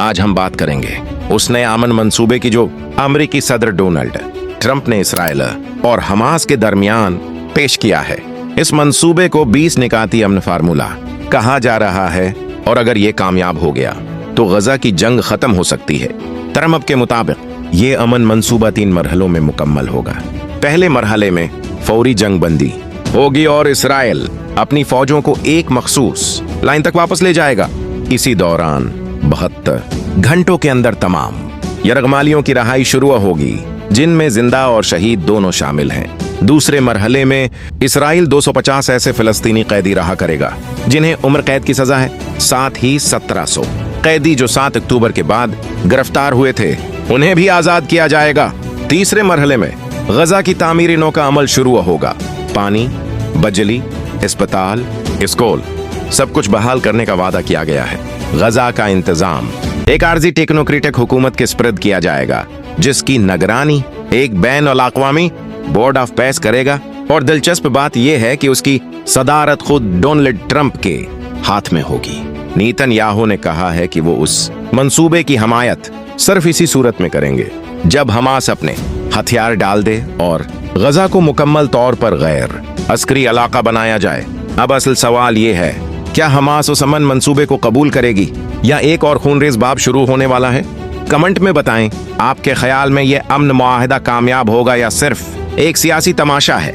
आज हम बात करेंगे उस नए अमन मंसूबे की जो अमेरिकी सदर डोनाल्ड ट्रंप ने इसराइल और हमास के दरमियान पेश किया है। इस मंसूबे को 20 निकाती अमन फार्मूला कहा जा रहा है और अगर ये कामयाब हो गया तो गजा की जंग खत्म हो सकती है। ट्रंप के मुताबिक ये अमन मंसूबा 3 मरहलों में मुकम्मल होगा। पहले मरहले में फौरी जंग बंदी होगी और इसराइल अपनी फौजों को एक मखसूस लाइन तक वापस ले जाएगा। इसी दौरान 72 घंटों के अंदर तमाम यरगमालियों की रहाई शुरू होगी, जिनमें जिंदा और शहीद दोनों शामिल हैं। दूसरे मरहले में इसराइल 250 ऐसे फिलिस्तीनी कैदी रहा करेगा जिन्हें उम्र कैद की सजा है। साथ ही 1700 कैदी जो 7 अक्टूबर के बाद गिरफ्तार हुए थे उन्हें भी आजाद किया जाएगा। तीसरे मरहले में गजा की तामीरी नौ का अमल शुरू होगा। पानी, बिजली, अस्पताल, स्कूल सब कुछ बहाल करने का वादा किया गया है। गजा का इंतजाम एक आर्जी टेक्नोक्रेटिक हुकूमत के स्प्रेड किया जाएगा, जिसकी निगरानी एक बैन अल-अक़वामी बोर्ड ऑफ पेस करेगा। और दिलचस्प बात यह है कि उसकी सदारत खुद डोनाल्ड ट्रंप के हाथ में होगी। नेतन्याहू ने कहा है कि वो उस मंसूबे की हमायत सिर्फ इसी सूरत में करेंगे जब हमास अपने हथियार डाल दे और गजा को मुकम्मल तौर पर गैर अस्करी इलाका बनाया जाए। अब असल सवाल ये है, क्या हमास उस अमन मंसूबे को कबूल करेगी या एक और खूनरेज बाब शुरू होने वाला है? कमेंट में बताएं, आपके ख्याल में यह अमन मुआहदा कामयाब होगा या सिर्फ एक सियासी तमाशा है?